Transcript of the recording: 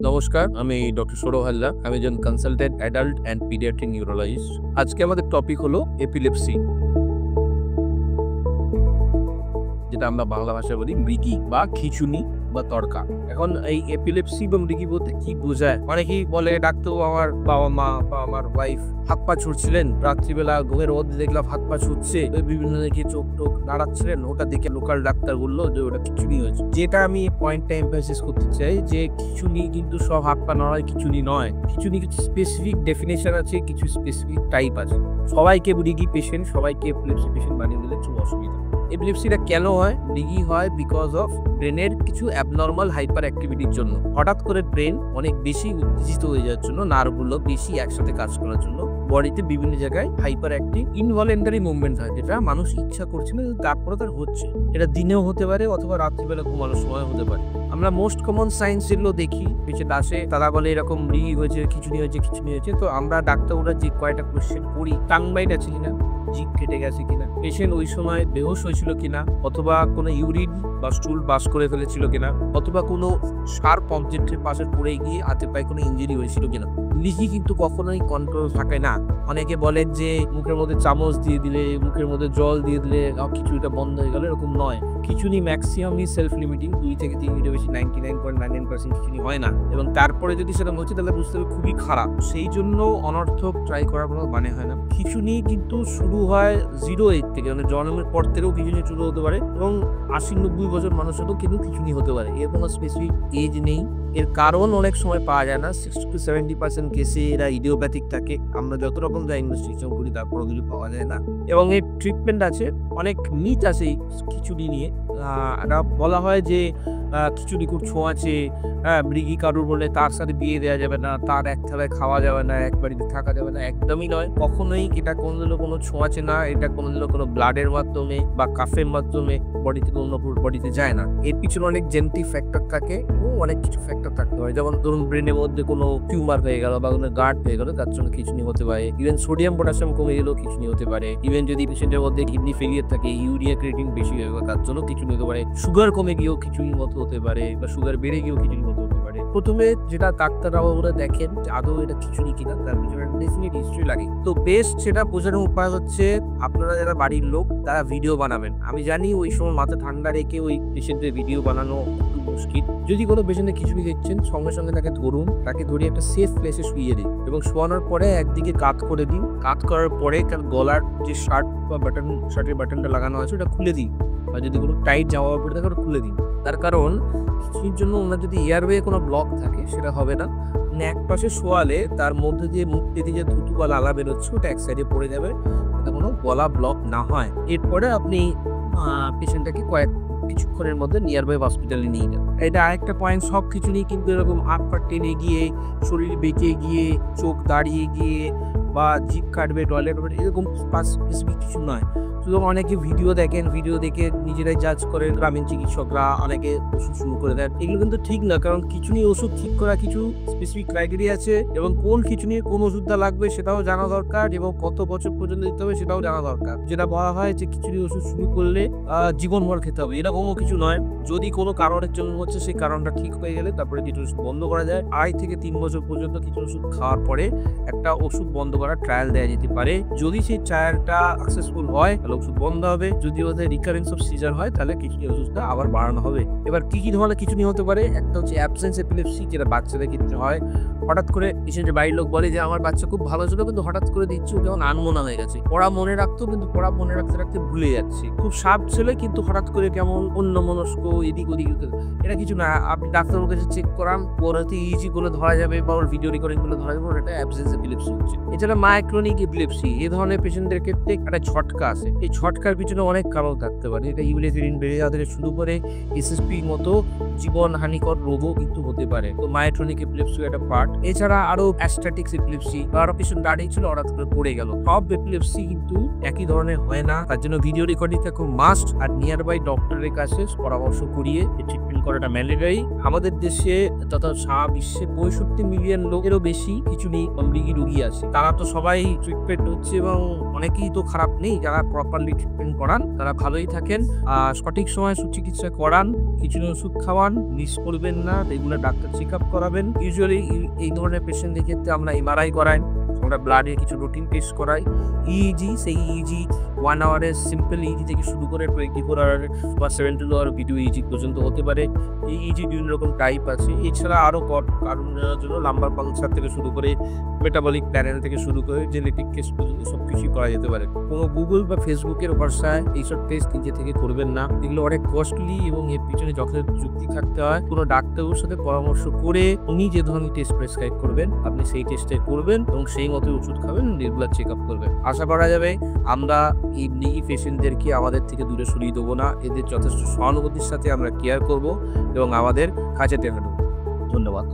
নমস্কার, আমি ডক্টর সৌরভ হালদার। আমি একজন consultant adult and paediatric neurologist. আজকে আমাদের টপিক হলো এপিলেপসি, যেটা আমরা বাংলা ভাষায় বলি মৃগী বা খিঁচুনি বা তড়কা। এখন এই এপিলেপসি বা মৃগী বলতে কি বোঝায়? অনেকেই বলে ডাক্তারবাবু আমার বাবা মা বা আমার ওয়াইফ হাত পা ছুটছিলেন, রাত্রিবেলা ঘুমের মধ্যে দেখলাম হাত পা ছুটছে, বিভিন্ন দিকে চোখ টোক নাড়াচ্ছিলেন, ওটা দেখে লোকাল ডাক্তার বললো যে ওটা খিঁচুনি হয়েছে। যেটা আমি পয়েন্টটা এমফাসিস করতে চাই যে খিঁচুনি কিন্তু সব হাত পা নড়ায় খিঁচুনি নয়। খিঁচুনি কিছু স্পেসিফিক ডেফিনেশন আছে, কিছু স্পেসিফিক টাইপ আছে। সবাইকে মৃগী পেশেন্ট, সবাইকে এপিলেপসি পেশেন্ট বানিয়ে দিলে খুব অসুবিধা। এপিলেপসিটা কেন হয়? মৃগী হয় বিকজ অফ ব্রেনের কিছু অ্যাবনর্মাল হাইপার অ্যাক্টিভিটির জন্য। হঠাৎ করে ব্রেন অনেক বেশি উত্তেজিত হয়ে যাওয়ার জন্য, নার্ভগুলো বেশি একসাথে কাজ করার জন্য বডিতে বিভিন্ন জায়গায় হাইপার অ্যাক্টিভ ইনভলেন্টারি মুভমেন্ট হয়, যেটা মানুষ ইচ্ছা করছে না তারপরে তার হচ্ছে। এটা দিনেও হতে পারে অথবা রাত্রিবেলা ঘুমানোর সময় হতে পারে। আমরা মোস্ট কমন সাইন্স যেগুলো দেখি, পেশেন্ট আসে, তারা বলে এরকম মৃগী হয়েছে, খিঁচুনি হয়েছে, খিঁচুনি হয়েছে। তো আমরা ডাক্তাররা যে কয়েকটা কোয়েশ্চেন করি, টাং বাইট আছে কিনা, জিভ কেটে গেছে কিনা, পেশেন্ট ওই সময় বেহোশ হয়েছিল কিনা, অথবা কোনো ইউরিন বা স্টুল বাস করে ফেলেছিল কিনা, অথবা কোনো শার্প অবজেক্টের পাশে পড়ে গিয়ে হাতে পায়ে কোনো ইঞ্জুরি হয়েছিল কিনা। লিখি কিন্তু কখনোই কন্ট্রোল থাকে না। অনেকে বলেন যে মুখের মধ্যে চামচ দিয়ে দিলে, মুখের মধ্যে জল দিয়ে দিলে খিচুড়িটা বন্ধ হয়ে গেল, এরকম নয়। খিচুনি ম্যাক্সিমামই সেলফ লিমিটিং, 2 থেকে 3 মিনিটের বেশি 99.99% খিচুনি হয় না। এবং তারপরে যদি সেটা হচ্ছে তাহলে বুঝতে হবে খুবই খারাপ। সেই জন্য অনর্থক ট্রাই করার কোনো মানে হয় না। খিচুনি কিন্তু শুরু হয় 0 এজ থেকে, মানে জন্মের পর থেকেও খিচুনি শুরু হতে পারে এবং 80-90 বছর মানুষেরও কিন্তু খিচুনি হতে পারে। এর কোনো স্পেসিফিক এজ নেই। এর কারণ অনেক সময় পাওয়া যায় না। 60-70% কেসে এরা ইডিওপ্যাথিক থাকে। আমরা যত রকম যা ইনভেস্টিগেশন করি তারপরও কিছু পাওয়া যায় না। এবং এর ট্রিটমেন্ট আছে, অনেক মিথ আছে এই খিচুড়ি নিয়ে। এটা বলা হয় যে খিচুড়ি খুব ছোঁয়াচে, মৃগী কারুর বলে তার সাথে বিয়ে দেওয়া যাবে না, তার এক থালায় খাওয়া যাবে না, এক বাড়িতে থাকা যাবে না। একদমই নয়, কখনোই এটা কোনোদিনও কোনো ছোঁয়াচে না। এটা কোনোদিনও কোনো ব্লাডের মাধ্যমে বা কাফের মাধ্যমে বডি থেকে অন্য বডিতে যায় না। এর পিছনে অনেক জেনেটিক ফ্যাক্টর থাকে ও অনেক কিছু ফ্যাক্টর থাকতে হয়। যেমন ধরুন ব্রেনের মধ্যে কোনো টিউমার হয়ে গেল বা কোনো গার্ড হয়ে গেল, তার জন্য খিচুনি হতে পারে। ইভেন সোডিয়াম পটাশিয়াম কমে গেলেও খিচুনি হতে পারে। ইভেন যদি পেশেন্টের মধ্যে কিডনি ফেলিয়ার থাকে, ইউরিয়া ক্রিয়েটিন বেশি হয়ে গেল, তার জন্য খিচুনি হতে পারে। সুগার কমে গিয়েও খিচুনির মতো হতে পারে, বা সুগার বেড়ে গিয়েও খিচুনির মতো হতে পারে। প্রথমে যেটা ডাক্তাররা ওরা দেখেন আদৌ এটা খিচুনি কিনা, তার পিছনে ডেফিনিট হিস্ট্রি লাগে। তো বেস্ট সেটা বোঝানোর উপায় হচ্ছে আপনারা যারা বাড়ির লোক তারা ভিডিও বানাবেন। আমি জানি ওই সময় মাথা ঠান্ডা রেখে ওই পেশেন্টের ভিডিও বানানো একটু মুশকিল। যদি কোনো পেশেন্টের খিচুনি দেখছেন, সঙ্গে সঙ্গে তাকে ধরুন, তাকে ধরে একটা সেফ প্লেসে শুইয়ে দিন এবং শোয়ানোর পরে একদিকে কাত করে দিন। কাত করার পরে তার গলার যে শার্ট বা বাটন, শার্টের বাটনটা লাগানো আছে ওটা খুলে দিন, বা যদি কোনো টাইট জামা কাপড় থাকে ওটা খুলে দিন। তার কারণ খিচুনির জন্য ওনার যদি এয়ারওয়ে কোনো ব্লক থাকে সেটা হবে না। এক পাশে শোয়ালে তার মধ্যে দিয়ে মুখ দিয়ে যে থুতু বা লালা বেরোচ্ছে ওটা এক সাইডে পড়ে যাবে, যাতে কোনো গলা ব্লক না হয়। এরপরে আপনি পেশেন্টটাকে কিছুক্ষণের মধ্যে নিয়ার বাই হসপিটালে নিয়ে যান। এটা আরেকটা পয়েন্ট, সব খিচুনি কিন্তু এরকম হাত পা টেনে গিয়ে, শরীর বেঁকে গিয়ে, চোখ দাঁড়িয়ে গিয়ে বা জিভ কাটবে, টয়লেট এরকম স্পেসিফিক কিছু নয়। শুধু অনেকে ভিডিও দেখেন, ভিডিও দেখে নিজেরাই জাজ করেন। গ্রামীণ চিকিৎসকরা অনেকে ওষুধ শুরু করে দেন, এগুলো কিন্তু ঠিক না। কারণ খিচুনি ওষুধ ঠিক করা কিছু স্পেসিফিক ক্রাইটেরিয়া আছে, এবং কোন খিচুনির কোন ওষুধটা লাগবে সেটাও জানা দরকার, এবং কত বছর পর্যন্ত দিতে হবে সেটাও জানা দরকার। যেটা বলা হয় যে খিচুনি ওষুধ শুরু করলে জীবনভর খেতে হবে, এরকমও কিছু নয়। যদি কোনো কারণের জন্য হচ্ছে, সেই কারণটা ঠিক হয়ে গেলে তারপরে কিছু ওষুধ বন্ধ করা যায়। 2.5 থেকে 3 বছর পর্যন্ত কিছু ওষুধ খাওয়ার পরে একটা ওষুধ বন্ধ করার ট্রায়াল দেওয়া যেতে পারে। যদি সেই ট্রায়ালটা সাকসেসফুল হয় তাহলে ওষুধ বন্ধ হবে। যদি ওদের রিকারেন্স অফ সিজার হয় তাহলে খিচুনি ওষুধটা আবার বাড়ানো হবে। এবার কি ধরনের খিচুনি হতে পারে? একটা হচ্ছে অ্যাবসেন্স এপিলেপসি, যেটা বাচ্চাদের ক্ষেত্রে হয়। হঠাৎ করে পেশেন্টের বাড়ির লোক বলে যে আমার বাচ্চা খুব ভালো ছিল, কিন্তু হঠাৎ করে দিচ্ছে যেমন আনমনা হয়ে গেছে। পড়া মনে রাখতো, কিন্তু পড়া মনে রাখতে রাখতে ভুলে যাচ্ছে। খুব শার্প ছেলে, কিন্তু হঠাৎ করে কেমন অন্যমনস্ক, এদিক ওদিক। এটা কিছু না, আপনি ডাক্তারের কাছে চেক করান, ওর হয়তো ইজি করে ধরা যাবে বা ওর ভিডিও রেকর্ডিং করে ধরা যাবে এটা অ্যাবসেন্স এপিলেপসি হচ্ছে। এছাড়া মায়োক্রনিক এপিলেপসি, এই ধরনের পেশেন্টদের ক্ষেত্রে একটা ঝটকা আছে। এই ঝটকার পিছনে অনেক কারণ থাকতে পারে। এটা ইউরেথ্রিন বেড়ে যাওয়া থেকে শুরু করে এসএসপি মতো জীবন হানিকর রোগও কিন্তু হতে পারে। তো মায়োক্রনিক এপিলেপসি একটা পার্ট। এছাড়া আরো অ্যাস্ট্যাটিক্স এপিলেপসি, আরো পেশেন্ট দাঁড়িয়ে ছিল হঠাৎ করে পড়ে গেল। সব এপিলেপসি কিন্তু একই ধরনের হয় না, তার জন্য ভিডিও রেকর্ডিংটা খুব মাস্ট। আর নিয়ার বাই ডক্টরের কাছে পরামর্শ করিয়ে ট্রিটমেন্ট করাটা ম্যান্ডেটরি। আমাদের দেশে তথা সারা বিশ্বে 65 মিলিয়ন লোকেরও বেশি খিচুনি বা মৃগী রোগী আছে। তারা তো সবাই ট্রিটমেন্ট হচ্ছে এবং অনেকেই তো খারাপ নেই, যারা প্রপারলি ট্রিটমেন্ট করান তারা ভালোই থাকেন। সঠিক সময় সুচিকিৎসা করান, খিচুনি ওষুধ খাওয়ান, মিস করবেন না, রেগুলার ডাক্তার চেক আপ করাবেন। ইউজুয়ালি এই ধরনের পেশেন্টদের ক্ষেত্রে আমরা এমআরআই করাই, আমরা ব্লাডের কিছু রুটিন টেস্ট করাই, ইইজি, সেই ইইজি 1 আওয়ারের সিম্পল ইইজি থেকে শুরু করে 24 আওয়ার বা 72 আওয়ার ভিডিও ইইজি পর্যন্ত হতে পারে। এই ইইজি বিভিন্ন রকম টাইপ আছে। এছাড়া আরও কারণের জন্য লাম্বার পালসার থেকে শুরু করে মেটাবলিক প্যানেল থেকে শুরু করে জেনেটিক টেস্ট পর্যন্ত সব কিছুই করা যেতে পারে। কোনো গুগল বা ফেসবুকের ভরসায় এইসব টেস্ট নিজে থেকে করবেন না, এগুলো অনেক কস্টলি এবং এর পিছনে যথেষ্ট যুক্তি থাকতে হয়। কোনো ডাক্তারের সাথে পরামর্শ করে উনি যে ধরনের টেস্ট প্রেসক্রাইব করবেন আপনি সেই টেস্টে করবেন এবং সেই মতো ওষুধ খাবেন, রেগুলার চেক আপ করবেন। আশা করা যাবে আমরা এই মৃগী পেশেন্টদেরকে আমাদের থেকে দূরে সরিয়ে দেবো না, এদের যথেষ্ট সহানুভূতির সাথে আমরা কেয়ার করব এবং আমাদের কাছে টেনে নেব। ধন্যবাদ।